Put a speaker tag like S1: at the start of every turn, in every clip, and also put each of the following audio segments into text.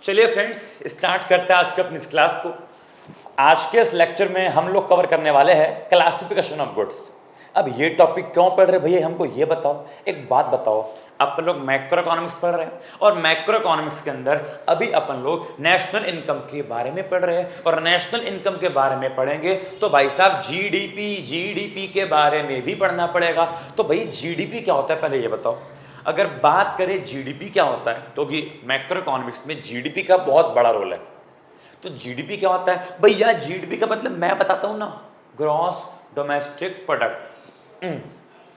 S1: चलिए friends, start करते हैं आज के अपनी इस क्लास को। आज के इस लेक्चर में हम लोग कवर करने वाले हैं क्लासिफिकेशन ऑफ गुड्स। अब ये टॉपिक क्यों पढ़ रहे भैया, हमको ये बताओ। एक बात बताओ, अपन लोग मैक्रो इकोनॉमिक्स पढ़ रहे हैं और मैक्रो इकोनॉमिक्स के अंदर अभी अपन लोग नेशनल इनकम के बारे में पढ़ रहे हैं और नेशनल इनकम के बारे में पढ़ेंगे तो भाई साहब जीडीपी के बारे में भी पढ़ना पड़ेगा। तो भाई जीडीपी क्या होता है पहले ये बताओ। अगर बात करें जीडीपी क्या होता है, क्योंकि मैक्रो इकोनॉमिक्स में जीडीपी का बहुत बड़ा रोल है। तो जीडीपी क्या होता है भैया? जीडीपी का मतलब मैं बताता हूं ना, ग्रॉस डोमेस्टिक प्रोडक्ट।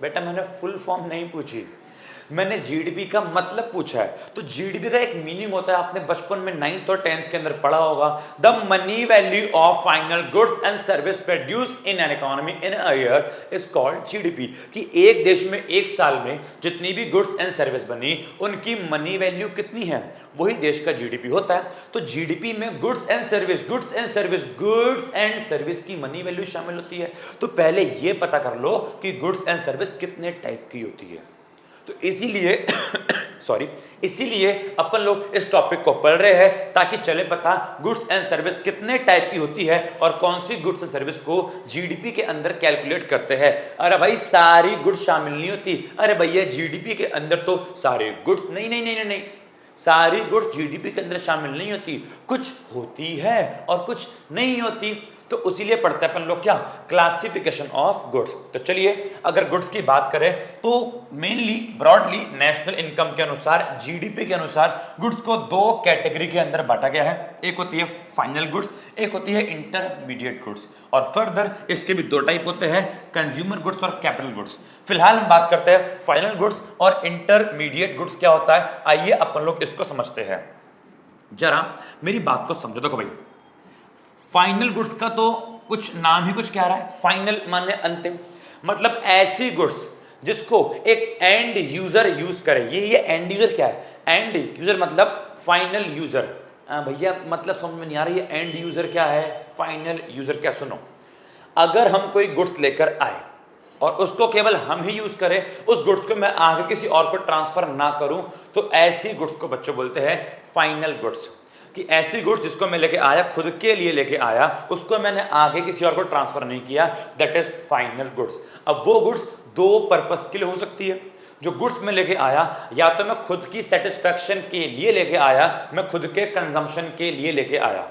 S1: बेटा मैंने फुल फॉर्म नहीं पूछी, मैंने जीडीपी का मतलब पूछा है। तो जीडीपी का एक मीनिंग होता है, आपने बचपन में 9th और 10th के अंदर पढ़ा होगा, the money value of final goods and service produce in an economy in a year is called GDP. कि एक देश में एक साल में जितनी भी गुड्स एंड सर्विस बनी उनकी मनी वैल्यू कितनी है, वही देश का जीडीपी होता है। तो जीडीपी में गुड्स एंड सर्विस की मनी वैल्यू शामिल होती है। तो पहले ये पता कर लो कि गुड्स एंड सर्विस कितने टाइप की होती है। तो इसीलिए अपन लोग इस टॉपिक को पढ़ रहे हैं ताकि चले पता गुड्स एंड सर्विस कितने टाइप की होती है और कौन सी गुड्स एंड सर्विस को जीडीपी के अंदर कैलकुलेट करते हैं। अरे भाई सारी गुड्स शामिल नहीं होती। अरे भैया जीडीपी के अंदर तो सारी गुड्स नहीं, सारी गुड्स जीडीपी के अंदर शामिल नहीं होती, कुछ होती है और कुछ नहीं होती। तो उसीलिए पढ़ते हैं अपन लोग क्या, क्लासिफिकेशन ऑफ गुड्स। तो चलिए अगर गुड्स की बात करें तो मेनली ब्रॉडली नेशनल इनकम के अनुसार, जीडीपी के अनुसार गुड्स को दो कैटेगरी के अंदर बांटा गया है। एक होती है फाइनल गुड्स, एक होती है इंटरमीडिएट गुड्स, और फर्दर इसके भी दो टाइप होते हैं, कंज्यूमर गुड्स और कैपिटल गुड्स। फिलहाल हम बात करते हैं फाइनल गुड्स और इंटरमीडिएट गुड्स क्या होता है। आइए अपन लोग इसको समझते हैं। जरा मेरी बात को समझो। देखो भाई, फाइनल गुड्स का तो कुछ नाम ही कुछ कह रहा है, फाइनल माने अंतिम, मतलब ऐसी गुड्स जिसको एक एंड यूजर यूज करे। ये एंड यूजर क्या है? एंड यूजर मतलब फाइनल यूजर। भैया मतलब समझ में नहीं आ रही है, एंड यूजर क्या है, फाइनल यूजर क्या? सुनो, अगर हम कोई गुड्स लेकर आए और उसको केवल हम ही यूज करें, उस गुड्स को मैं आगे किसी और को ट्रांसफर ना करूं, तो ऐसी गुड्स को बच्चों बोलते हैं फाइनल गुड्स। कि ऐसी गुड्स जिसको मैं लेके आया, खुद के लिए लेके आया, उसको मैंने आगे किसी और को ट्रांसफर नहीं किया, दैट इज फाइनल गुड्स। अब वो गुड्स दो पर्पस के लिए हो सकती है। जो गुड्स मैं लेके आया, या तो मैं खुद की सेटिस्फैक्शन के लिए लेके आया, मैं खुद के कंजम्पशन के लिए लेके आया,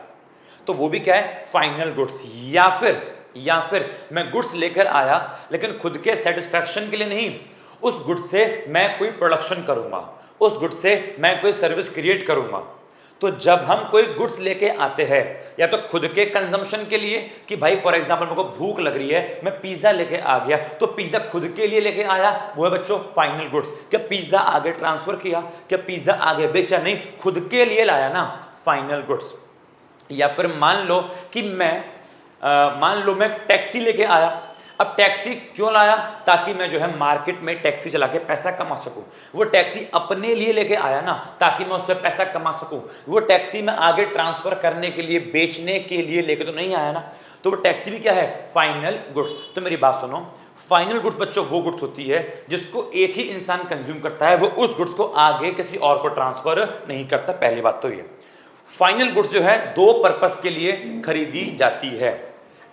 S1: तो वो भी क्या है, फाइनल गुड्स। या फिर मैं गुड्स लेकर आया लेकिन खुद के सेटिस्फैक्शन के लिए नहीं, उस गुड्स से मैं कोई प्रोडक्शन करूंगा, उस गुड्स से मैं कोई सर्विस क्रिएट करूंगा। तो जब हम कोई गुड्स लेके आते हैं, या तो खुद के कंजम्पशन के लिए कि भाई फॉर एग्जांपल मेरे को भूख लग रही है, मैं पिज्जा लेके आ गया, तो पिज्जा खुद के लिए लेके आया, वो है बच्चों फाइनल गुड्स। क्या पिज्जा आगे ट्रांसफर किया, क्या पिज्जा आगे बेचा? नहीं, खुद के लिए लाया ना, फाइनल गुड्स। या फिर मान लो कि मैं टैक्सी लेके आया। अब टैक्सी क्यों लाया? ताकि मैं जो है मार्केट में टैक्सी चला के पैसा कमा सकूं। वो टैक्सी अपने लिए लेके आया ना, ताकि मैं उससे पैसा कमा सकूं। वो टैक्सी मैं आगे ट्रांसफर करने के लिए, बेचने के लिए लेके तो नहीं आया ना। तो वो टैक्सी भी क्या है, फाइनल गुड्स। तो मेरी बात सुनो, फाइनल गुड्स बच्चों वो गुड्स होती है जिसको एक ही इंसान कंज्यूम करता है, वो उस गुड्स को आगे किसी और को ट्रांसफर नहीं करता। पहली बात तो ये, फाइनल गुड्स जो है दो पर्पस के लिए खरीदी जाती है।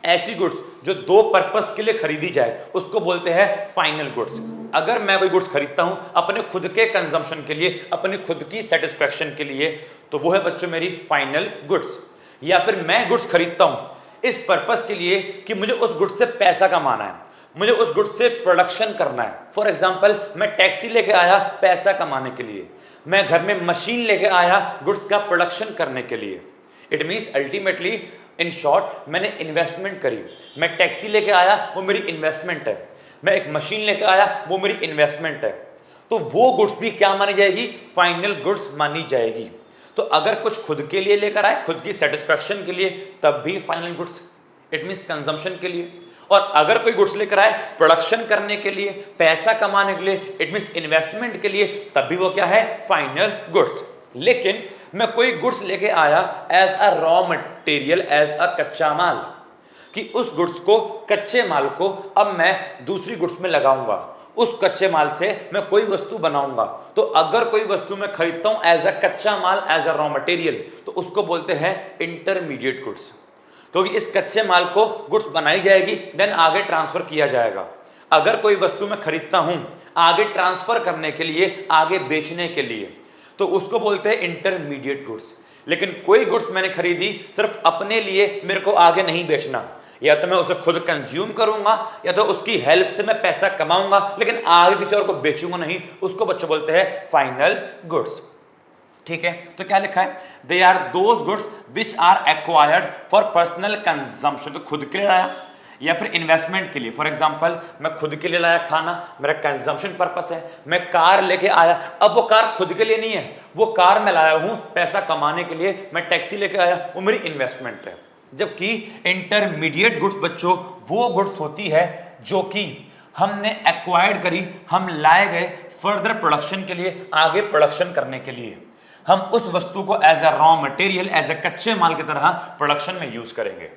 S1: ऐसी गुड्स जो दो पर्पस के लिए खरीदी जाए उसको बोलते हैं फाइनल गुड्स। अगर मैं कोई गुड्स खरीदता हूं अपने खुद के कंजम्पशन के लिए, अपनी खुद की सेटिस्फैक्शन के लिए, तो वो है बच्चों मेरी फाइनल गुड्स। या फिर मैं गुड्स खरीदता हूं इस पर्पस के लिए कि मुझे उस गुड्स से पैसा कमाना है, मुझे उस गुड्स से प्रोडक्शन करना है। फॉर एग्जाम्पल मैं टैक्सी लेके आया पैसा कमाने के लिए, मैं घर में मशीन लेके आया गुड्स का प्रोडक्शन करने के लिए। It means ultimately, in short, मैंने इन्वेस्टमेंट करी। मैं टैक्सी लेके आया, वो मेरी इन्वेस्टमेंट है। मैं एक मशीन लेके आया, वो मेरी इन्वेस्टमेंट है। तो वो गुड्स भी क्या मानी जाएगी, फाइनल गुड्स मानी जाएगी। तो अगर कुछ खुद के लिए लेकर आए, खुद की सेटिस्फैक्शन के लिए, तब भी final goods, it means consumption के लिए। और अगर कोई गुड्स लेकर आए प्रोडक्शन करने के लिए, पैसा कमाने के लिए, इट मीन्स इन्वेस्टमेंट के लिए, तब भी वो क्या है, फाइनल गुड्स। लेकिन मैं कोई गुड्स लेके आया as a raw material, as a कच्चा माल, कि उस गुड्स को, कच्चे माल को अब मैं दूसरी गुड्स में लगाऊंगा, उस कच्चे माल से मैं कोई वस्तु बनाऊंगा। तो अगर कोई वस्तु मैं खरीदता हूं एज अ कच्चा माल, एज अ रॉ मटेरियल, तो उसको बोलते हैं इंटरमीडिएट गुड्स, क्योंकि इस कच्चे माल को गुड्स बनाई जाएगी, देन आगे ट्रांसफर किया जाएगा। अगर कोई वस्तु मैं खरीदता हूं आगे ट्रांसफर करने के लिए, आगे बेचने के लिए, तो उसको बोलते हैं इंटरमीडिएट गुड्स। लेकिन कोई गुड्स मैंने खरीदी सिर्फ अपने लिए, मेरे को आगे नहीं बेचना, या तो मैं उसे खुद कंज्यूम करूंगा या तो उसकी हेल्प से मैं पैसा कमाऊंगा, लेकिन आगे किसी और को बेचूंगा नहीं, उसको बच्चे बोलते हैं फाइनल गुड्स। ठीक है, तो क्या लिखा है, they are those goods which are acquired for personal consumption, तो खुद के लिए लाया या फिर इन्वेस्टमेंट के लिए। फॉर एग्जांपल मैं खुद के लिए लाया खाना, मेरा कंजम्पशन पर्पस है। मैं कार लेके आया, अब वो कार खुद के लिए नहीं है, वो कार मैं लाया हूं पैसा कमाने के लिए। मैं टैक्सी लेके आया, वो मेरी इन्वेस्टमेंट है। जबकि इंटरमीडिएट गुड्स बच्चों वो गुड्स होती है जो कि हमने एक्वायर्ड करी, हम लाए गए फर्दर प्रोडक्शन के लिए, आगे प्रोडक्शन करने के लिए। हम उस वस्तु को as a raw material, as a कच्चे माल की तरह प्रोडक्शन में यूज करेंगे।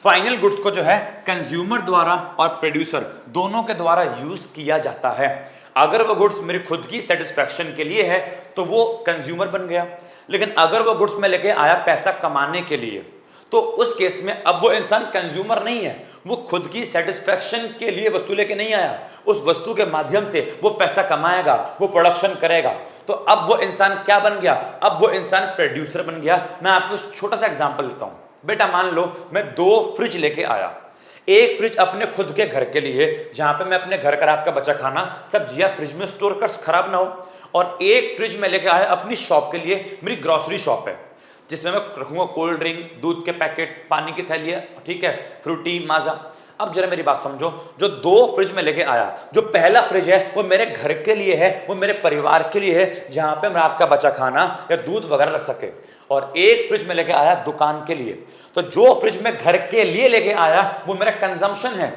S1: फाइनल गुड्स को जो है कंज्यूमर द्वारा और प्रोड्यूसर दोनों के द्वारा यूज किया जाता है। अगर वो गुड्स मेरी खुद की सेटिस्फैक्शन के लिए है तो वो कंज्यूमर बन गया, लेकिन अगर वो गुड्स मैं लेके आया पैसा कमाने के लिए, तो उस केस में अब वो इंसान कंज्यूमर नहीं है, वो खुद की सेटिस्फैक्शन के लिए वस्तु लेके नहीं आया, उस वस्तु के माध्यम से वो पैसा कमाएगा, वो प्रोडक्शन करेगा। तो अब वो इंसान क्या बन गया, अब वो इंसान प्रोड्यूसर बन गया। मैं आपको छोटा सा एग्जांपल देता हूं। बेटा मान लो मैं 2 फ्रिज लेके आया, एक फ्रिज अपने खुद के घर के लिए जहां पे मैं अपने घर का रात का बचा खाना सब्जियां फ्रिज में स्टोर कर खराब ना हो, और एक फ्रिज में लेके आया अपनी शॉप के लिए, मेरी ग्रोसरी शॉप है जिसमें मैं रखूंगा कोल्ड ड्रिंक, दूध के पैकेट, पानी की थैलियां, ठीक है, फ्रूटी, माजा। अब जरा मेरी बात समझो, जो 2 फ्रिज में लेके आया, जो पहला फ्रिज है वो मेरे घर के लिए है, वो मेरे परिवार के लिए है जहां पे हम रात का बचा खाना या दूध वगैरह रख सके, और एक फ्रिज में लेके आया दुकान के लिए। तो जो फ्रिज मैं घर के लिए लेके आया वो मेरा कंजम्पशन है,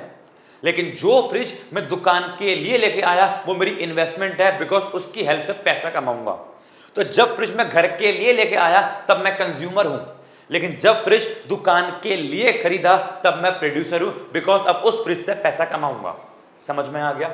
S1: लेकिन जो फ्रिज मैं दुकान के लिए लेके आया वो मेरी इन्वेस्टमेंट है, बिकॉज उसकी हेल्प से पैसा कमाऊंगा। तो जब फ्रिज मैं घर के लिए लेके आया तब मैं कंज्यूमर हूं, लेकिन जब फ्रिज दुकान के लिए खरीदा तब मैं प्रोड्यूसर हूं, बिकॉज अब उस फ्रिज से पैसा कमाऊंगा। समझ में आ गया?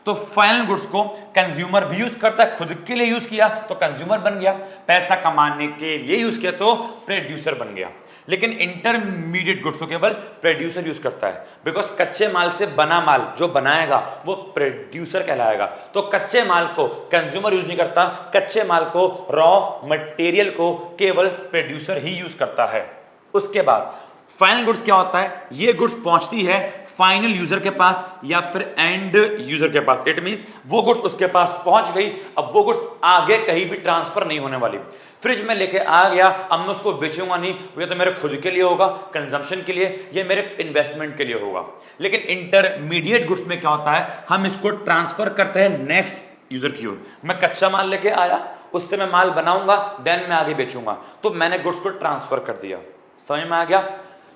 S1: तो फाइनल गुड्स को कंज्यूमर भी यूज करता है, खुद के लिए यूज किया तो कंज्यूमर बन गया, पैसा कमाने के लिए यूज किया तो प्रोड्यूसर बन गया। लेकिन इंटरमीडिएट गुड्स को केवल प्रोड्यूसर यूज करता है, बिकॉज कच्चे माल से बना माल जो बनाएगा वो प्रोड्यूसर कहलाएगा। तो कच्चे माल को कंज्यूमर यूज नहीं करता, कच्चे माल को, रॉ मटेरियल को केवल प्रोड्यूसर ही यूज करता है। उसके बाद फाइनल गुड्स क्या होता है, ये गुड्स पहुंचती है फाइनल यूजर के पास या फिर एंड यूजर के पास। इट मींस वो गुड्स उसके पास पहुंच गई, अब वो गुड्स आगे कहीं भी ट्रांसफर नहीं होने वाली। फ्रिज में लेके आ गया, अब मैं उसको बेचूंगा नहीं, ये तो मेरे खुद के लिए होगा, कंजम्पशन के लिए, ये मेरे इन्वेस्टमेंट के लिए होगा। लेकिन इंटरमीडिएट गुड्स में क्या होता है, हम इसको ट्रांसफर करते हैं नेक्स्ट यूजर की ओर। मैं कच्चा माल लेके आया, उससे मैं माल बनाऊंगा, देन मैं आगे बेचूंगा, तो मैंने गुड्स को ट्रांसफर कर दिया। समझ में आ गया?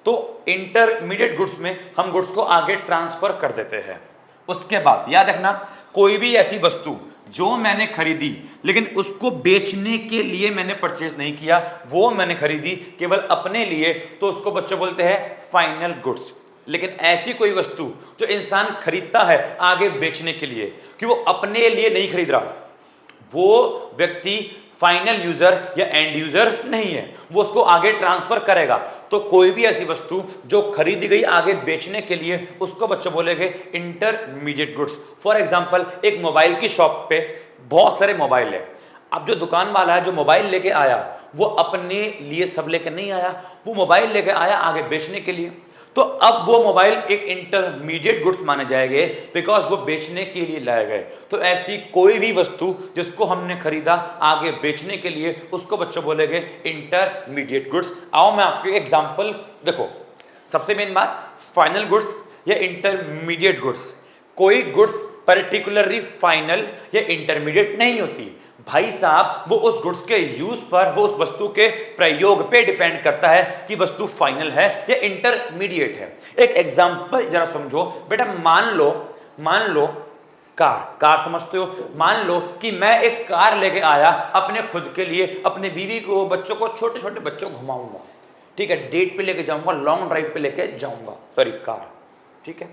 S1: तो इंटरमीडिएट गुड्स में हम गुड्स को आगे ट्रांसफर कर देते हैं। उसके बाद याद रखना, कोई भी ऐसी वस्तु जो मैंने खरीदी लेकिन उसको बेचने के लिए मैंने परचेज नहीं किया, वो मैंने खरीदी केवल अपने लिए, तो उसको बच्चे बोलते हैं फाइनल गुड्स। लेकिन ऐसी कोई वस्तु जो इंसान खरीदता है आगे बेचने के लिए, कि वो अपने लिए नहीं खरीद रहा, वो व्यक्ति फाइनल यूजर या एंड यूजर नहीं है, वो उसको आगे ट्रांसफर करेगा। तो कोई भी ऐसी वस्तु जो खरीदी गई आगे बेचने के लिए, उसको बच्चे बोलेंगे इंटरमीडिएट गुड्स। फॉर एग्जांपल, एक मोबाइल की शॉप पे बहुत सारे मोबाइल है, अब जो दुकान वाला है जो मोबाइल लेके आया वो अपने लिए सब लेके नहीं आया, वो मोबाइल लेके आया आगे बेचने के लिए। तो अब वो मोबाइल एक इंटरमीडिएट गुड्स माने जाएंगे, बिकॉज वो बेचने के लिए लाए गए। तो ऐसी कोई भी वस्तु जिसको हमने खरीदा आगे बेचने के लिए, उसको बच्चों बोलेंगे इंटरमीडिएट गुड्स। आओ मैं आपको एग्जांपल, देखो सबसे मेन बात, फाइनल गुड्स या इंटरमीडिएट गुड्स, कोई गुड्स पर्टिकुलरली फाइनल या इंटरमीडिएट नहीं होती भाई साहब, वो उस गुड्स के यूज पर, वो उस वस्तु के प्रयोग पे डिपेंड करता है कि वस्तु फाइनल है या इंटरमीडिएट है। एक एग्जांपल जरा समझो बेटा, मान लो कार समझते हो, मान लो कि मैं एक कार लेके आया अपने खुद के लिए, अपने बीवी को, बच्चों को, छोटे छोटे बच्चों को घुमाऊंगा, ठीक है, डेट पे लेके जाऊंगा, लॉन्ग ड्राइव पे लेके जाऊंगा, सॉरी कार, ठीक है।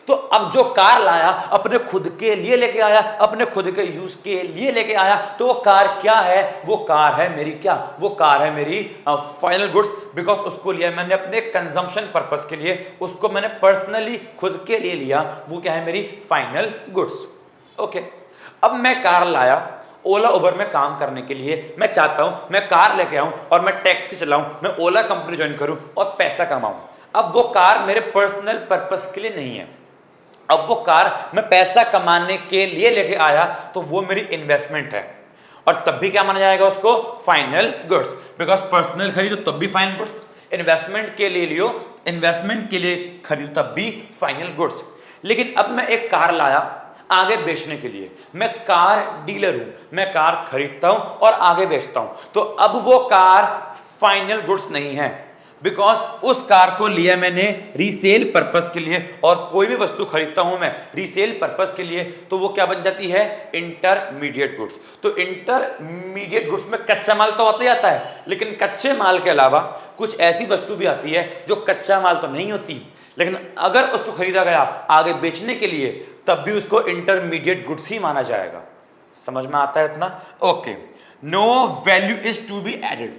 S1: तो अब जो कार लाया अपने खुद के लिए लेके आया, अपने खुद के यूज के लिए लेके आया, तो वो कार क्या है? वो कार है मेरी क्या? वो कार है मेरी फाइनल गुड्स, बिकॉज उसको लिया मैंने अपने कंजम्पशन पर्पस के लिए, उसको मैंने पर्सनली खुद के लिए लिया, वो क्या है? मेरी फाइनल गुड्स। ओके, अब मैं कार लाया ओला उबर में काम करने के लिए, मैं चाहता हूं मैं कार लेके आऊं और मैं टैक्सी चलाऊं, मैं ओला कंपनी ज्वाइन करूं और पैसा कमाऊं। अब वो कार मेरे पर्सनल पर्पस के लिए नहीं है, अब वो कार मैं पैसा कमाने के लिए लेके आया, तो वो मेरी इन्वेस्टमेंट है और तब भी क्या माना जाएगा उसको? फाइनल गुड्स, बिकॉज पर्सनल खरीदो तब भी फाइनल गुड्स, इन्वेस्टमेंट के लिए लियो, इन्वेस्टमेंट के लिए खरीदो तब भी फाइनल गुड्स। लेकिन अब मैं एक कार लाया आगे बेचने के लिए, मैं कार डीलर हूं, मैं कार खरीदता हूं और आगे बेचता हूं, तो अब वो कार फाइनल गुड्स नहीं है, बिकॉज उस कार को लिया मैंने रीसेल पर्पस के लिए, और कोई भी वस्तु खरीदता हूं मैं रीसेल पर्पस के लिए, तो वो क्या बन जाती है? Intermediate goods. तो इंटरमीडिएट गुड्स में कच्चा माल तो आता ही आता है, लेकिन कच्चे माल के अलावा कुछ ऐसी वस्तु भी आती है जो कच्चा माल तो नहीं होती, लेकिन अगर उसको खरीदा गया आगे बेचने के लिए, तब भी उसको इंटरमीडिएट गुड्स ही माना जाएगा। समझ में आता है इतना? Okay, no value is to be added,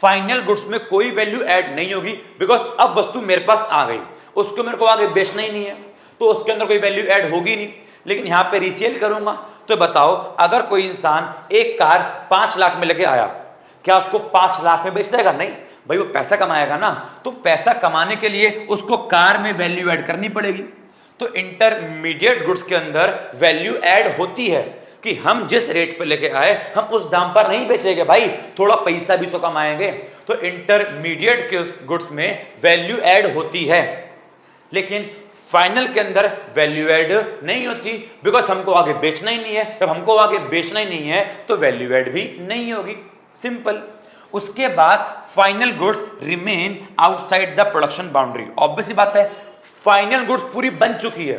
S1: final goods में कोई वैल्यू ऐड नहीं होगी, बिकॉज अब वस्तु मेरे पास आ गई, उसको मेरे को आगे बेचना ही नहीं है, तो उसके अंदर कोई वैल्यू ऐड होगी नहीं। लेकिन यहां पे रीसेल करूंगा, तो बताओ अगर कोई इंसान एक कार 5 लाख में लेके आया, क्या उसको 5 लाख में बेच देगा? नहीं भाई, वो पैसा कमाएगा ना, तो पैसा कमाने के लिए उसको कार में वैल्यू ऐड करनी पड़ेगी। तो इंटरमीडिएट गुड्स के अंदर वैल्यू ऐड होती है कि हम जिस रेट पे लेके आए हम उस दाम पर नहीं बेचेंगे भाई, थोड़ा पैसा भी तो कमाएंगे। तो इंटरमीडिएट के गुड्स में वैल्यू ऐड होती है, लेकिन फाइनल के अंदर वैल्यू ऐड नहीं होती, बिकॉज हमको आगे बेचना ही नहीं है। जब हमको आगे बेचना ही नहीं है तो वैल्यू ऐड भी नहीं होगी, सिंपल। उसके बाद final goods remain outside the production boundary. Obviously बात है, फाइनल गुड्स पूरी बन चुकी है,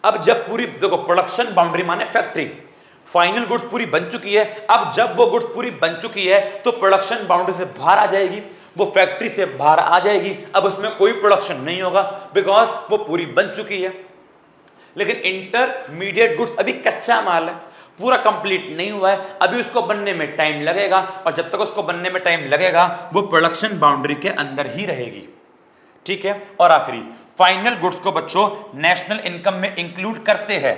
S1: अब जब पूरी देखो प्रोडक्शन बाउंड्री माने फैक्ट्री, फाइनल गुड्स पूरी बन चुकी है, अब जब वो गुड्स पूरी बन चुकी है तो प्रोडक्शन बाउंड्री से बाहर आ जाएगी, वो फैक्ट्री से बाहर आ जाएगी, अब उसमें कोई प्रोडक्शन नहीं होगा बिकॉज वो पूरी बन चुकी है। लेकिन इंटरमीडिएट गुड्स अभी कच्चा माल है, पूरा कंप्लीट नहीं हुआ है, अभी उसको बनने में टाइम लगेगा, और जब तक उसको बनने में टाइम लगेगा वो प्रोडक्शन बाउंड्री के अंदर ही रहेगी, ठीक है। और आखिरी, फाइनल गुड्स को बच्चों नेशनल इनकम में इंक्लूड करते हैं,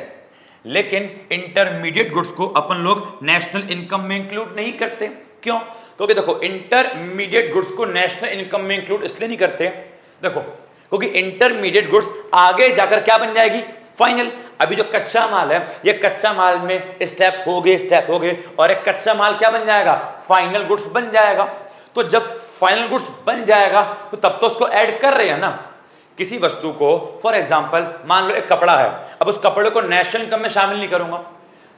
S1: लेकिन इंटरमीडिएट गुड्स को अपन लोग नेशनल इनकम में इंक्लूड नहीं करते। क्यों? क्योंकि देखो इंटरमीडिएट गुड्स को नेशनल इनकम में इंक्लूड इसलिए नहीं करते, देखो क्योंकि इंटरमीडिएट गुड्स आगे जाकर क्या बन जाएगी? फाइनल। अभी जो कच्चा माल है, ये कच्चा माल में स्टेप हो गए और एक कच्चा माल क्या बन जाएगा? फाइनल गुड्स बन जाएगा। तो जब फाइनल गुड्स बन जाएगा तो तब तो उसको ऐड कर रहे हैं ना किसी वस्तु को। फॉर एग्जांपल मान लो एक कपड़ा है, अब उस कपड़े को नेशनल इनकम में शामिल नहीं करूंगा,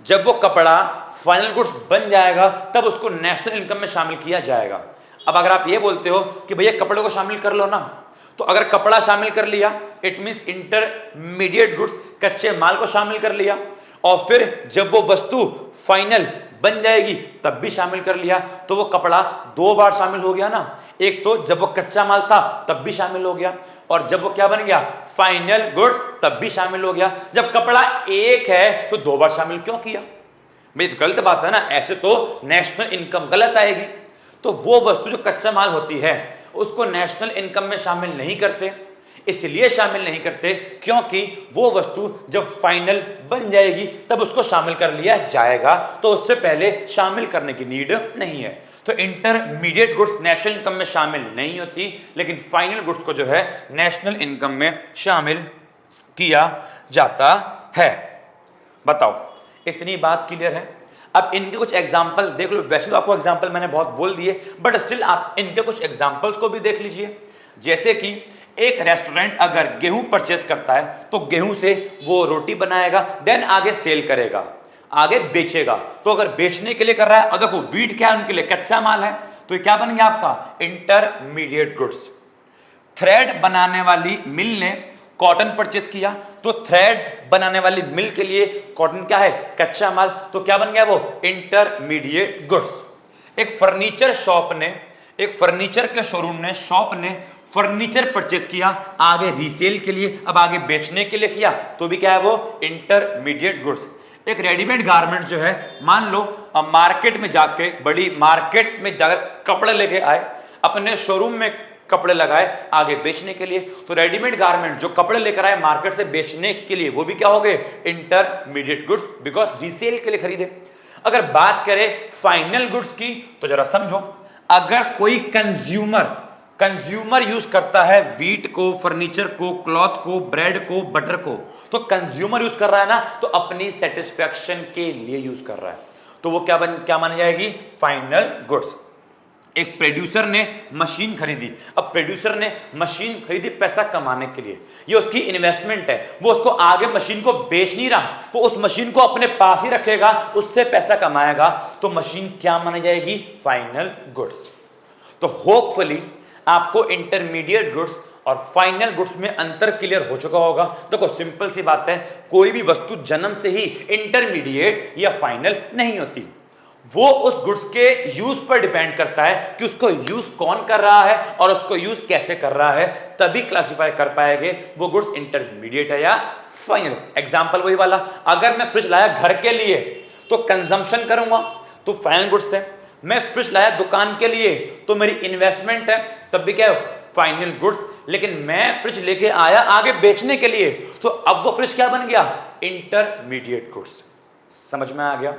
S1: जब वो कपड़ा फाइनल गुड्स बन जाएगा तब उसको नेशनल इनकम में शामिल किया जाएगा। अब अगर आप ये बोलते हो कि भैया कपड़े को शामिल कर लो ना, तो अगर कपड़ा शामिल कर लिया इट मींस इंटरमीडिएट गुड्स कच्चे माल को शामिल कर लिया, और फिर जब वो वस्तु फाइनल बन जाएगी तब भी शामिल कर लिया, तो वो कपड़ा 2 बार शामिल हो गया ना। एक तो जब वो कच्चा माल था तब भी शामिल हो गया, और जब वो क्या बन गया? फाइनल गुड्स, तब भी शामिल हो गया। जब कपड़ा एक है तो 2 बार शामिल क्यों किया? भाई तो गलत बात है ना, ऐसे तो नेशनल इनकम गलत आएगी। तो वो वस्तु जो कच्चा माल होती है उसको नेशनल इनकम में शामिल नहीं करते, इसलिए शामिल नहीं करते क्योंकि वो वस्तु जब फाइनल बन जाएगी तब उसको शामिल कर लिया जाएगा, तो उससे पहले शामिल करने की नीड नहीं है। तो इंटरमीडिएट गुड्स नेशनल इनकम में शामिल नहीं होती, लेकिन फाइनल गुड्स को जो है नेशनल इनकम में शामिल किया जाता है। बताओ, इतनी बात क्लियर है? अब इनके कुछ एग्जाम्पल देख लो। वैसे तो आपको एग्जाम्पल मैंने बहुत बोल दिए, बट स्टिल आप इनके कुछ एग्जाम्पल्स को भी देख लीजिए। जैसे कि एक रेस्टोरेंट अगर गेहूं परचेस करता है तो गेहूं से वो रोटी बनाएगा, देन आगे सेल करेगा, आगे बेचेगा। तो अगर बेचने के लिए कर रहा है, और देखो वीट क्या है उनके लिए? कच्चा माल है, तो ये क्या बन गया आपका? Intermediate goods. थ्रेड बनाने वाली मिल ने कॉटन परचेस किया, तो थ्रेड बनाने वाली मिल के लिए कॉटन क्या है? कच्चा माल, तो क्या बन गया वो? Intermediate goods. एक फर्नीचर शॉप ने, एक फर्नीचर के शोरूम ने, शॉप ने फर्नीचर परचेस किया, आगे रीसेल के लिए, अब आगे बेचने के लिए किया, तो भी क्या है वो इंटरमीडिएट गुड्स। एक रेडीमेड गारमेंट जो है, मान लो मार्केट में जाके, बड़ी मार्केट में जाकर कपड़े लेके आए, अपने शोरूम में कपड़े लगाए आगे बेचने के लिए, तो रेडीमेड गारमेंट जो कपड़े लेकर आए मार्केट से बेचने के लिए, वो भी क्या हो गए इंटरमीडिएट गुड्स, बिकॉज रीसेल के लिए खरीदे। अगर बात करें फाइनल गुड्स की, तो जरा समझो, अगर कोई कंज्यूमर यूज करता है वीट को, फर्नीचर को, क्लॉथ को, ब्रेड को, बटर को, तो कंज्यूमर यूज कर रहा है ना, तो अपनी सेटिस्फैक्शन के लिए यूज कर रहा है, तो वो क्या मानी जाएगी फाइनल गुड्स। एक प्रोड्यूसर ने मशीन खरीदी, अब प्रोड्यूसर ने मशीन खरीदी पैसा कमाने के लिए, ये उसकी इन्वेस्टमेंट है, वो उसको आगे मशीन को बेच नहीं रहा, वो उस मशीन को अपने पास ही रखेगा, उससे पैसा कमाएगा, तो मशीन क्या मानी जाएगी फाइनल गुड्स। तो होपफुली आपको इंटरमीडिएट गुड्स और फाइनल गुड्स में अंतर क्लियर हो चुका होगा। देखो सिंपल सी बात है, कोई भी वस्तु जन्म से ही इंटरमीडिएट या फाइनल नहीं होती, वो उस गुड्स के यूज पर डिपेंड करता है कि उसको यूज कौन कर रहा है और उसको यूज कैसे कर रहा है, तभी क्लासिफाई कर पाएंगे वो गुड्स इंटरमीडिएट है या फाइनल। एग्जांपल वही वाला, अगर मैं फ्रिज लाया घर के लिए तो कंजम्पशन करूंगा तो फाइनल गुड्स है, मैं फ्रिज लाया दुकान के लिए तो मेरी इन्वेस्टमेंट है, तब भी क्या है फाइनल गुड्स। लेकिन मैं फ्रिज लेके आया आगे बेचने के लिए, तो अब वो फ्रिज क्या बन गया इंटरमीडिएट गुड्स। समझ में आ गया?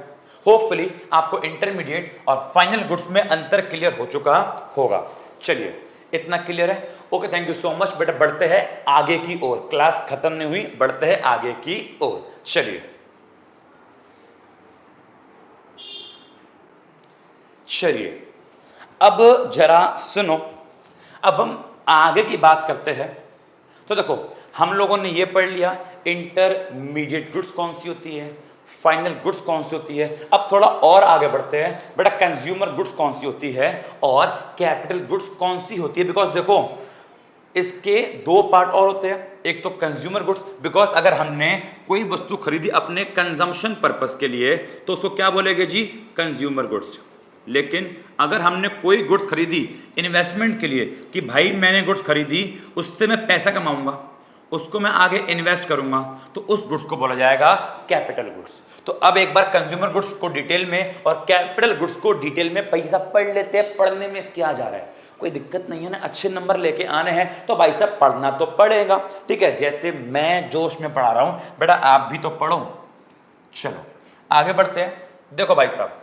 S1: होपफुली आपको इंटरमीडिएट और फाइनल गुड्स में अंतर क्लियर हो चुका होगा। चलिए इतना क्लियर है, okay, thank you so much बेटा। बढ़ते हैं आगे की ओर, क्लास खत्म नहीं हुई, बढ़ते हैं आगे की ओर। चलिए अब जरा सुनो, अब हम आगे की बात करते हैं। तो देखो हम लोगों ने ये पढ़ लिया इंटरमीडिएट गुड्स कौन सी होती है, फाइनल गुड्स कौन सी होती है। अब थोड़ा और आगे बढ़ते हैं, बेटा कंज्यूमर गुड्स कौन सी होती है और कैपिटल गुड्स कौन सी होती है। बिकॉज देखो इसके दो पार्ट और होते हैं, एक तो कंज्यूमर गुड्स, बिकॉज अगर हमने कोई वस्तु खरीदी अपने कंजम्पशन पर्पस के लिए तो उसको क्या बोलेंगे जी कंज्यूमर गुड्स। लेकिन अगर हमने कोई गुड्स खरीदी इन्वेस्टमेंट के लिए कि भाई मैंने गुड्स खरीदी उससे मैं पैसा कमाऊंगा, उसको मैं आगे इन्वेस्ट करूंगा, तो उस गुड्स को बोला जाएगा कैपिटल गुड्स। तो अब एक बार कंज्यूमर गुड्स को डिटेल में और कैपिटल गुड्स को डिटेल में पैसा पढ़ लेते हैं। पढ़ने में क्या जा रहा है, कोई दिक्कत नहीं है ना, अच्छे नंबर लेके आने हैं तो भाई साहब पढ़ना तो पड़ेगा, ठीक है। जैसे मैं जोश में पढ़ा रहा हूं, बेटा आप भी तो पढ़ो। चलो आगे बढ़ते हैं। देखो भाई साहब,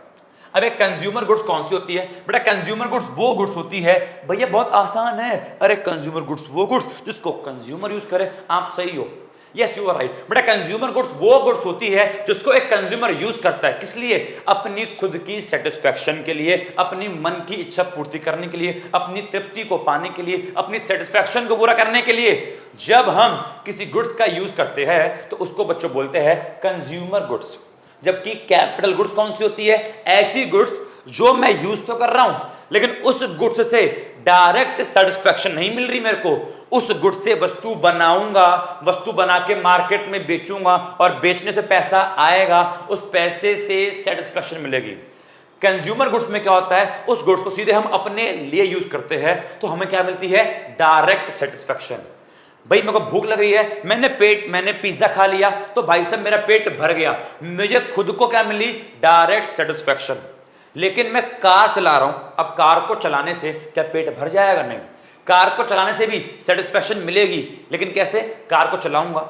S1: अब एक कंज्यूमर गुड्स कौन सी होती है, बेटा कंज्यूमर गुड्स वो गुड्स होती है, भैया बहुत आसान है, अरे कंज्यूमर गुड्स वो गुड्स जिसको कंज्यूमर यूज करे। आप सही हो, यस यू आर राइट। बेटा कंज्यूमर गुड्स वो गुड्स होती है जिसको एक कंज्यूमर यूज करता है, किस लिए, अपनी खुद की सेटिस्फैक्शन के लिए, अपनी मन की इच्छा पूर्ति करने के लिए, अपनी तृप्ति को पाने के लिए, अपनी सेटिस्फैक्शन को पूरा करने के लिए। जब हम किसी गुड्स का यूज करते हैं तो उसको बच्चों बोलते हैं कंज्यूमर गुड्स। जबकि कैपिटल गुड्स कौन सी होती है, ऐसी गुड्स जो मैं यूज तो कर रहा हूं लेकिन उस गुड्स से डायरेक्ट सेटिस्फैक्शन नहीं मिल रही मेरे को, उस गुड्स से वस्तु बनाऊंगा, वस्तु बना के मार्केट में बेचूंगा और बेचने से पैसा आएगा, उस पैसे से सेटिस्फैक्शन मिलेगी। कंज्यूमर गुड्स में क्या होता है, उस गुड्स को सीधे हम अपने लिए यूज करते हैं तो हमें क्या मिलती है डायरेक्ट सेटिस्फैक्शन। भाई मेरे को भूख लग रही है, मैंने पिज्जा खा लिया तो भाई साहब मेरा पेट भर गया, मुझे खुद को क्या मिली डायरेक्ट सेटिस्फैक्शन। लेकिन मैं कार चला रहा हूं, अब कार को चलाने से क्या पेट भर जाएगा, नहीं, कार को चलाने से भी सेटिस्फैक्शन मिलेगी, लेकिन कैसे, कार को चलाऊंगा,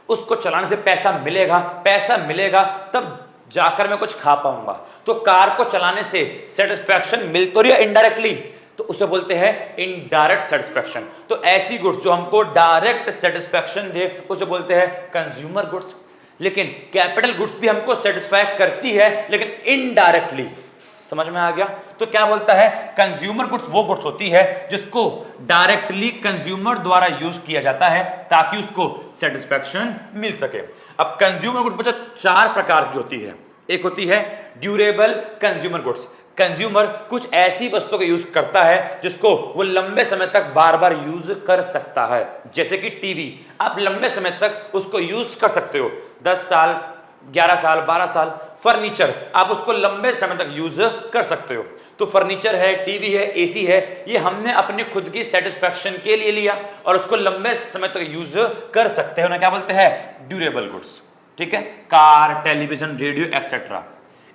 S1: उसको चलाने से पैसा मिलेगा तब जाकर मैं कुछ खा पाऊंगा। तो कार को चलाने से सेटिस्फैक्शन मिल तो रही है इनडायरेक्टली, तो उसे बोलते हैं इनडायरेक्ट सेटिस्फैक्शन। तो ऐसी गुड्स जो हमको डायरेक्ट सेटिस्फैक्शन दे उसे बोलते हैं कंज्यूमर गुड्स। लेकिन कैपिटल गुड्स भी हमको सेटिस्फाई करती है लेकिन इनडायरेक्टली। समझ में आ गया? तो क्या बोलता है, कंज्यूमर गुड्स वो गुड्स होती है जिसको डायरेक्टली कंज्यूमर द्वारा यूज किया जाता है ताकि उसको सेटिस्फैक्शन मिल सके। अब कंज्यूमर गुड्स बच्चा चार प्रकार की होती है। एक होती है ड्यूरेबल कंज्यूमर गुड्स, कंज्यूमर कुछ ऐसी वस्तुओं का यूज करता है जिसको वो लंबे समय तक बार बार यूज कर सकता है। जैसे कि टीवी, आप लंबे समय तक उसको यूज कर सकते हो, 10 साल 11 साल 12 साल। फर्नीचर आप उसको लंबे समय तक यूज कर सकते हो। तो फर्नीचर है, टीवी है, एसी है, ये हमने अपने खुद की सेटिस्फैक्शन के लिए लिया और उसको लंबे समय तक यूज कर सकते हैं, उन्हें क्या बोलते हैं, ड्यूरेबल गुड्स। ठीक है, कार, टेलीविजन, रेडियो एक्सेट्रा।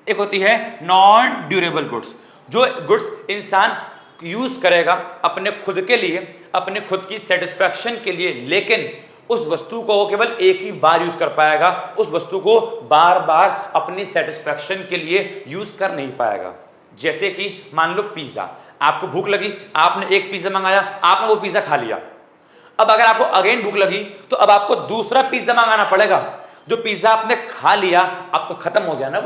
S1: एक होती है नॉन ड्यूरेबल गुड्स, जो गुड्स इंसान यूज करेगा अपने खुद के लिए, अपने खुद की सेटिस्फैक्शन के लिए, लेकिन उस वस्तु को वो केवल एक ही बार यूज कर पाएगा, उस वस्तु को बार बार अपनी सेटिस्फैक्शन के लिए यूज कर नहीं पाएगा। जैसे कि मान लो पिज्जा, आपको भूख लगी, आपने एक पिज्जा मंगाया, आपने वो पिज्जा खा लिया। अब अगर आपको अगेन भूख लगी तो अब आपको दूसरा पिज्जा मंगाना पड़ेगा। जो पिज्जा आपने खा लिया अब तो खत्म हो गया ना,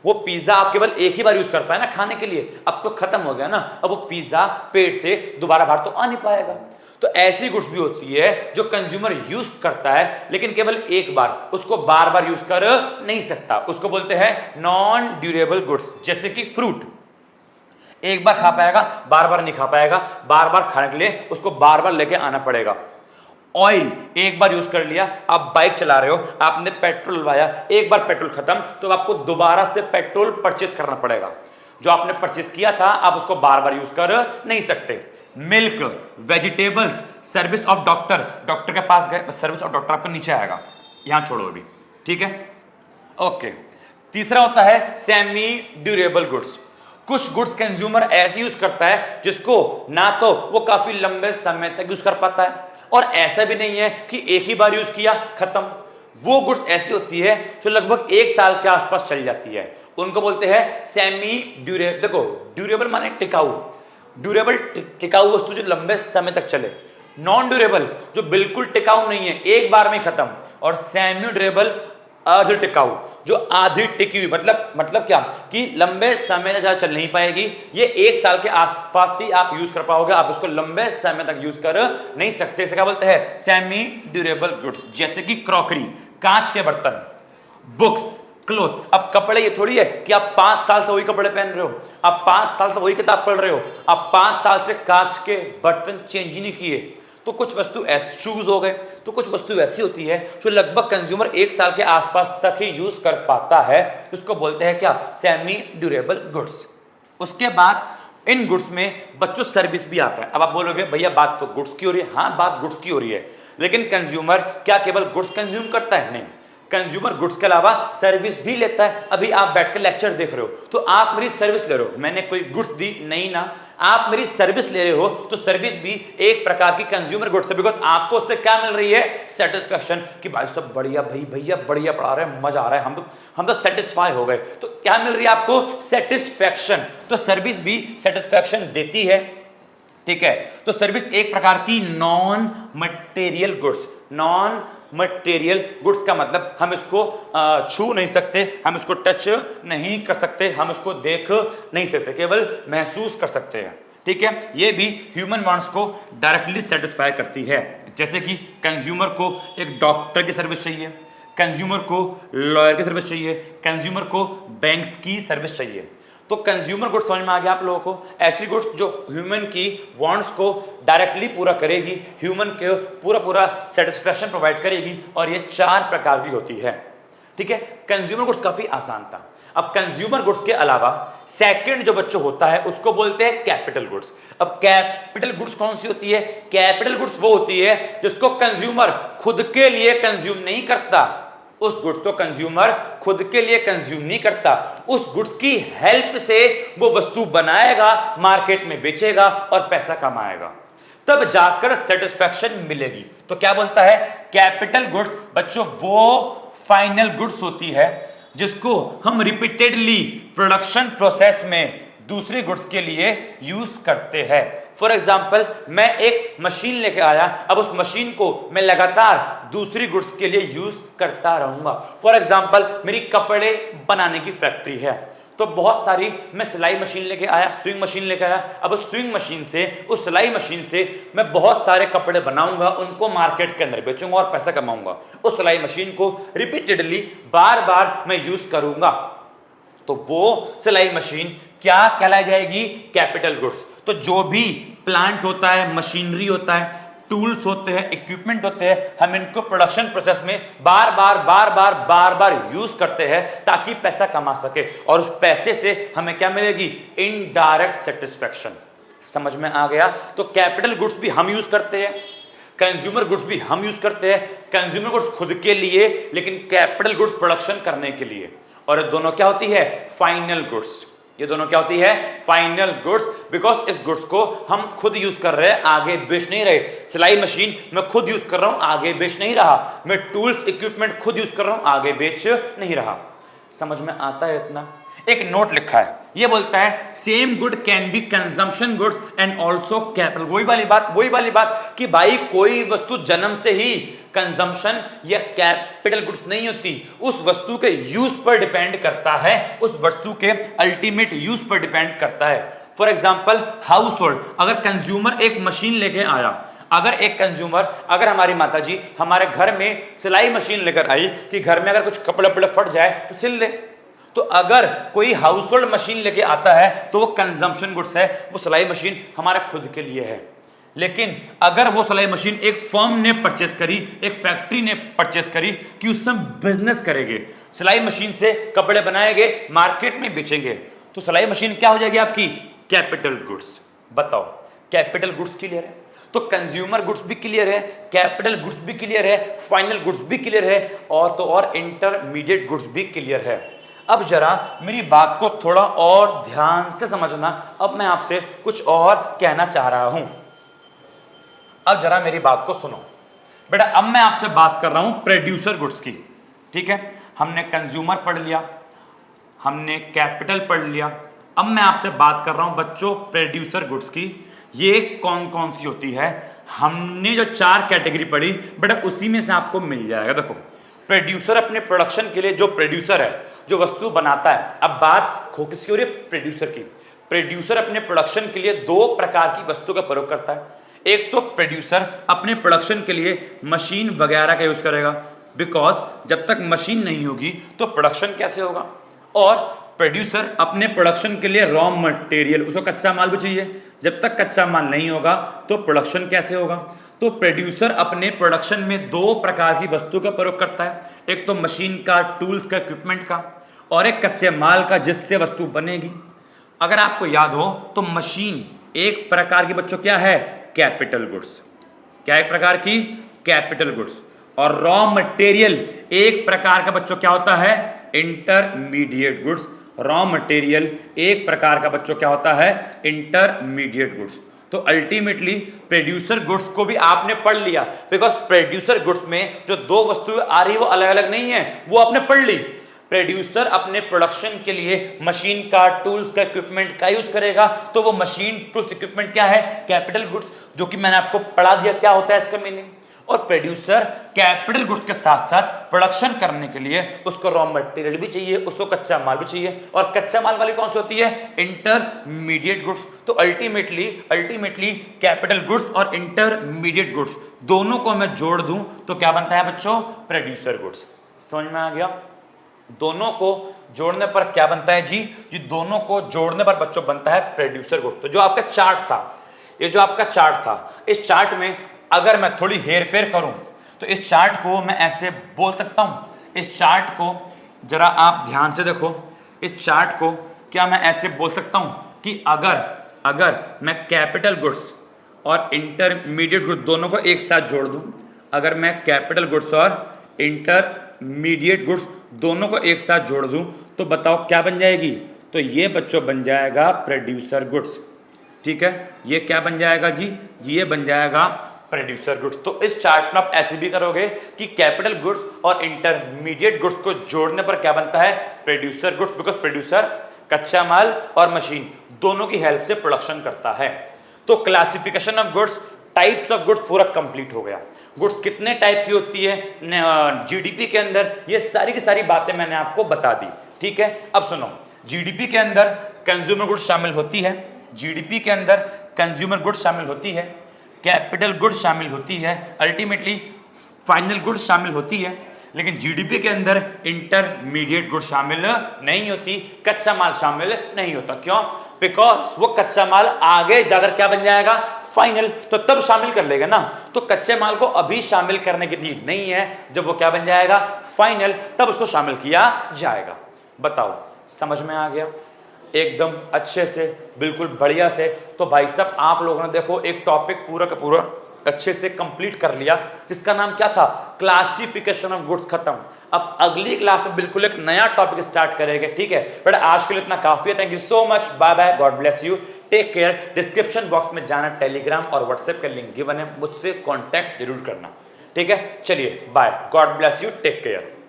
S1: वो पिज्जा आप केवल एक ही बार यूज कर पाए ना खाने के लिए, अब तो खत्म हो गया ना, अब वो पिज्जा पेट से दोबारा बाहर तो आ नहीं पाएगा। तो ऐसी गुड्स भी होती है जो कंज्यूमर यूज करता है लेकिन केवल एक बार, उसको बार बार यूज कर नहीं सकता, उसको बोलते हैं नॉन ड्यूरेबल गुड्स। जैसे कि फ्रूट, एक बार खा पाएगा, बार बार नहीं खा पाएगा, बार बार खाने के लिए उसको बार बार लेके आना पड़ेगा। ऑयल एक बार यूज कर लिया, आप बाइक चला रहे हो, आपने पेट्रोल डलवाया, एक बार पेट्रोल खत्म तो आपको दोबारा से पेट्रोल परचेस करना पड़ेगा। जो आपने परचेस किया था आप उसको बार बार यूज कर नहीं सकते। Milk, vegetables, service of doctor, doctor के पास गए, सर्विस ऑफ डॉक्टर आपका नीचे आएगा, यहां छोड़ो अभी। ठीक है, ओके। तीसरा होता है सेमी ड्यूरेबल गुड्स। कुछ गुड्स कंज्यूमर ऐसे यूज करता है जिसको ना तो वो काफी लंबे समय तक यूज कर पाता है और ऐसा भी नहीं है कि एक ही बार यूज किया खत्म। वो गुड्स ऐसी होती है जो लगभग 1 साल के आसपास चल जाती है, उनको बोलते हैं सेमी ड्यूरेबल। देखो, ड्यूरेबल माने टिकाऊ, ड्यूरेबल टिकाऊ वस्तु जो लंबे समय तक चले। नॉन ड्यूरेबल जो बिल्कुल टिकाऊ नहीं है, एक बार में खत्म। और सेमी ड्यूरेबल अर्ध टिकाऊ, जो आधी टिकी हुई, मतलब क्या कि लंबे समय तक ज्यादा चल नहीं पाएगी, ये 1 साल के आसपास ही आप यूज कर पाओगे, आप उसको लंबे समय तक यूज कर नहीं सकते। इसे क्या बोलते हैं, सेमी ड्यूरेबल गुड्स। जैसे कि क्रॉकरी, कांच के बर्तन, बुक्स, क्लोथ। अब कपड़े ये थोड़ी है कि आप 5 साल से वही कपड़े पहन रहे हो, आप 5 साल से वही किताब पढ़ रहे हो, आप 5 साल से कांच के बर्तन चेंज ही नहीं किए। तो कुछ वस्तु ऐसे, शूज हो गए, तो कुछ वस्तु ऐसी होती है जो लगभग कंज्यूमर 1 साल के आसपास तक ही यूज कर पाता है, उसको बोलते हैं क्या, सेमी ड्यूरेबल गुड्स। उसके बाद इन गुड्स में बच्चों सर्विस भी आता है। अब आप बोलोगे भैया बात तो गुड्स की हो रही है, हाँ बात गुड्स की हो रही है, लेकिन कंज्यूमर क्या केवल गुड्स कंज्यूम करता है? नहीं, कंज्यूमर गुड्स के अलावा सर्विस भी लेता है। अभी आप बैठकर लेक्चर देख रहे हो तो आप मेरी सर्विस ले रहे हो, मैंने कोई गुड्स दी नहीं ना, आप मेरी सर्विस ले रहे हो, तो सर्विस भी एक प्रकार की कंज्यूमर गुड्स है। बिकॉज आपको उससे क्या मिल रही है, सेटिस्फैक्शन, कि भाई सब बढ़िया, भाई भैया बढ़िया पढ़ा रहे हैं, मजा आ रहा है, हम तो सेटिस्फाई हो गए। तो क्या मिल रही है आपको, सेटिस्फैक्शन। तो सर्विस भी सेटिस्फैक्शन देती है। ठीक है, तो सर्विस एक प्रकार की non material goods. Non material goods का मतलब हम इसको छू नहीं सकते, हम इसको टच नहीं कर सकते, हम इसको देख नहीं सकते, केवल महसूस कर सकते हैं। ठीक है, ये भी ह्यूमन वांट्स को डायरेक्टली सेटिस्फाई करती है। जैसे कि कंज्यूमर को एक डॉक्टर की सर्विस चाहिए, कंज्यूमर को लॉयर की सर्विस चाहिए, कंज्यूमर को बैंक्स की सर्विस चाहिए। तो कंज्यूमर गुड्स समझ में आ गया आप लोगों को, ऐसी गुड्स जो ह्यूमन की वांट्स को डायरेक्टली पूरा करेगी, ह्यूमन के पूरा सेटिस्फैक्शन प्रोवाइड करेगी, और ये 4 प्रकार की होती है। ठीक है, कंज्यूमर गुड्स काफी आसान था। अब कंज्यूमर गुड्स के अलावा सेकंड जो बच्चों होता है उसको बोलते हैं कैपिटल गुड्स। अब कैपिटल गुड्स कौन सी होती है? कैपिटल गुड्स वो होती है जिसको कंज्यूमर खुद के लिए कंज्यूम नहीं करता, उस गुड्स को कंज्यूमर खुद के लिए कंज्यूम नहीं करता, उस गुड्स की हेल्प से वो वस्तु बनाएगा, मार्केट में बेचेगा और पैसा कमाएगा, तब जाकर सेटिस्फैक्शन मिलेगी। तो क्या बोलता है, कैपिटल गुड्स बच्चों वो फाइनल गुड्स होती है जिसको हम रिपीटेडली प्रोडक्शन प्रोसेस में दूसरे गुड्स के लिए यूज करते हैं। फॉर एग्जाम्पल, मैं एक मशीन लेके आया, अब उस मशीन को मैं लगातार दूसरी गुड्स के लिए यूज करता रहूंगा। फॉर एग्जाम्पल, मेरी कपड़े बनाने की फैक्ट्री है, तो बहुत सारी मैं सिलाई मशीन लेके आया, स्विंग मशीन लेके आया। अब उस स्विंग मशीन से, उस सिलाई मशीन से मैं बहुत सारे कपड़े बनाऊंगा, उनको मार्केट के अंदर बेचूंगा और पैसा कमाऊंगा। उस सिलाई मशीन को रिपीटेडली बार बार मैं यूज करूंगा, तो वो सिलाई मशीन क्या कहलाई जाएगी, कैपिटल गुड्स। तो जो भी प्लांट होता है, मशीनरी होता है, टूल्स होते हैं, इक्विपमेंट होते हैं, हम इनको प्रोडक्शन प्रोसेस में बार बार यूज करते हैं ताकि पैसा कमा सके, और उस पैसे से हमें क्या मिलेगी? Indirect satisfaction. समझ में आ गया? तो कैपिटल गुड्स भी हम यूज करते हैं, कंज्यूमर गुड्स भी हम यूज करते हैं। कंज्यूमर गुड्स खुद के लिए, लेकिन कैपिटल गुड्स प्रोडक्शन करने के लिए। और ये दोनों क्या होती है? Final goods. ये दोनों क्या होती है? Final goods. बिकॉज इस गुड्स को हम खुद यूज कर रहे हैं, आगे बेच नहीं रहे। सिलाई मशीन मैं खुद यूज कर रहा हूं, आगे बेच नहीं रहा। मैं टूल्स इक्विपमेंट खुद यूज कर रहा हूं, आगे बेच नहीं रहा। समझ में आता है इतना? एक नोट लिखा है, ये बोलता है same good can be consumption goods and also capital. वही वाली बात कि भाई कोई वस्तु जन्म से ही कंजम्पशन या कैपिटल गुड्स नहीं होती, उस वस्तु के यूज पर डिपेंड करता है, उस वस्तु के अल्टीमेट यूज पर डिपेंड करता है। फॉर एग्जाम्पल हाउस होल्ड, अगर कंज्यूमर एक मशीन लेके आया, अगर हमारी माताजी हमारे घर में सिलाई मशीन लेकर आई कि घर में अगर कुछ कपड़े वपड़े फट जाए तो सिल दे, तो अगर कोई हाउस होल्ड मशीन लेके आता है तो वो कंजम्पशन गुड्स है, वो सिलाई मशीन हमारे खुद के लिए है। लेकिन अगर वो सिलाई मशीन एक फर्म ने परचेस करी, एक फैक्ट्री ने परचेस करी कि उससे बिजनेस करेंगे, सिलाई मशीन से कपड़े बनाएंगे, मार्केट में बेचेंगे, तो सिलाई मशीन क्या हो जाएगी आपकी? Capital goods. बताओ, कैपिटल गुड्स क्लियर है? तो कंज्यूमर गुड्स भी क्लियर है, कैपिटल गुड्स भी क्लियर है, फाइनल गुड्स भी क्लियर है, और तो और इंटरमीडिएट गुड्स भी क्लियर है। अब जरा मेरी बात को थोड़ा और ध्यान से समझना। अब मैं आपसे कुछ और कहना चाह रहा हूं। अब जरा मेरी बात को सुनो बेटा। अब मैं आपसे बात कर रहा हूं प्रोड्यूसर गुड्स की, ठीक है? हमने कंज्यूमर पढ़ लिया, हमने कैपिटल पढ़ लिया। अब मैं आपसे बात कर रहा हूं बच्चों प्रोड्यूसर गुड्स की। ये कौन कौन सी होती है? हमने जो 4 कैटेगरी पढ़ी बेटा, उसी में से आपको मिल जाएगा। देखो, प्रोड्यूसर अपने प्रोडक्शन के लिए, जो प्रोड्यूसर है, जो वस्तु बनाता है। अब बात किसकी हो रही है? प्रोड्यूसर की। प्रोड्यूसर अपने प्रोडक्शन के लिए 2 प्रकार की वस्तु का प्रयोग करता है। एक तो प्रोड्यूसर अपने प्रोडक्शन के लिए मशीन वगैरह का यूज करेगा, बिकॉज जब तक मशीन नहीं होगी तो प्रोडक्शन कैसे होगा। और प्रोड्यूसर अपने प्रोडक्शन के लिए रॉ मटेरियल, उसको कच्चा माल भी चाहिए, जब तक कच्चा माल नहीं होगा तो प्रोडक्शन कैसे होगा। तो प्रोड्यूसर अपने प्रोडक्शन में 2 प्रकार की वस्तु का प्रयोग करता है, एक तो मशीन का, टूल्स का, इक्विपमेंट का, और एक कच्चे माल का जिससे वस्तु बनेगी। अगर आपको याद हो तो मशीन एक प्रकार की बच्चों क्या है? Capital goods. क्या एक प्रकार की? Capital goods. और रॉ मटेरियल एक प्रकार का बच्चों क्या होता है? Intermediate goods. रॉ मटेरियल एक प्रकार का बच्चों क्या होता है? Intermediate goods. तो अल्टीमेटली प्रोड्यूसर गुड्स को भी आपने पढ़ लिया, बिकॉज प्रोड्यूसर गुड्स में जो 2 वस्तुएं आ रही है वो अलग अलग नहीं है, वो आपने पढ़ ली। प्रोड्यूसर अपने प्रोडक्शन के लिए मशीन का, टूल्स का, इक्विपमेंट का यूज करेगा, तो वो मशीन, टूल्स, इक्विपमेंट क्या है? कैपिटल गुड्स, जो कि मैंने आपको पढ़ा दिया क्या होता है इसका मीनिंग। और प्रोड्यूसर कैपिटल गुड्स के साथ साथ प्रोडक्शन करने के लिए उसको रॉ मटेरियल भी चाहिए, उसको कच्चा माल भी चाहिए, और कच्चा माल वाली कौन सी होती है? Intermediate goods. तो अल्टीमेटली कैपिटल गुड्स और इंटरमीडिएट गुड्स दोनों को मैं जोड़ दूं तो क्या बनता है बच्चों? Producer goods. समझ में आ गया? दोनों को जोड़ने पर क्या बनता है जी? दोनों को जोड़ने पर बच्चों बनता है प्रोड्यूसर गुड्स। तो जो आपका चार्ट था, ये जो आपका चार्ट था, इस चार्ट में अगर मैं थोड़ी हेर फेर करूं तो इस चार्ट को मैं ऐसे बोल सकता हूं। इस चार्ट को जरा आप ध्यान से देखो, इस चार्ट को क्या मैं ऐसे बोल सकता हूं कि अगर मैं कैपिटल गुड्स और इंटरमीडिएट गुड्स दोनों को एक साथ जोड़ दूं, अगर मैं कैपिटल गुड्स और इंटरमीडिएट गुड्स दोनों को एक साथ जोड़ दूं तो बताओ क्या बन जाएगी? तो ये बच्चों बन जाएगा प्रोड्यूसर गुड्स। ठीक है, ये क्या बन जाएगा जी? ये बन जाएगा प्रोड्यूसर गुड्स। तो इस चार्ट में आप ऐसे भी करोगे कि कैपिटल गुड्स और इंटरमीडिएट गुड्स को जोड़ने पर क्या बनता है? प्रोड्यूसर गुड्स, बिकॉज प्रोड्यूसर कच्चा माल और मशीन दोनों की हेल्प से प्रोडक्शन करता है। तो classification of goods, types of goods पूरा कंप्लीट हो गया। गुड्स कितने टाइप की होती है जीडीपी के अंदर, ये सारी की सारी बातें मैंने आपको बता दी। ठीक है, अब सुनो, जीडीपी के अंदर कंज्यूमर गुड्स शामिल होती है, जीडीपी के अंदर कंज्यूमर गुड्स शामिल होती है, कैपिटल गुड्स शामिल होती है, अल्टीमेटली फाइनल गुड्स शामिल होती है। लेकिन जीडीपी के अंदर इंटरमीडिएट गुड शामिल नहीं होती, कच्चा माल शामिल नहीं होता। क्यों? बिकॉज वो कच्चा माल आगे जाकर क्या बन जाएगा? फाइनल। तो तब शामिल कर लेगा ना, तो कच्चे माल को अभी शामिल करने की नीड नहीं है, जब वो क्या बन जाएगा? फाइनल, तब उसको शामिल किया जाएगा। बताओ समझ में आ गया? एकदम अच्छे से, बिल्कुल बढ़िया से। तो भाई साहब आप लोगों ने देखो एक टॉपिक पूरा का पूरा अच्छे से कंप्लीट कर लिया, जिसका नाम क्या था? Classification of goods. खत्म। अब अगली क्लास में बिल्कुल एक नया टॉपिक स्टार्ट करेंगे, ठीक है? बट आज के लिए इतना काफी है। Thank you so much, bye bye, God bless you, take care. Description box में जाना, टेलीग्राम और व्हाट्सएप का लिंक गिवन है, मुझसे कॉन्टैक्ट जरूर करना, ठीक है? चलिए bye, God bless you, take care.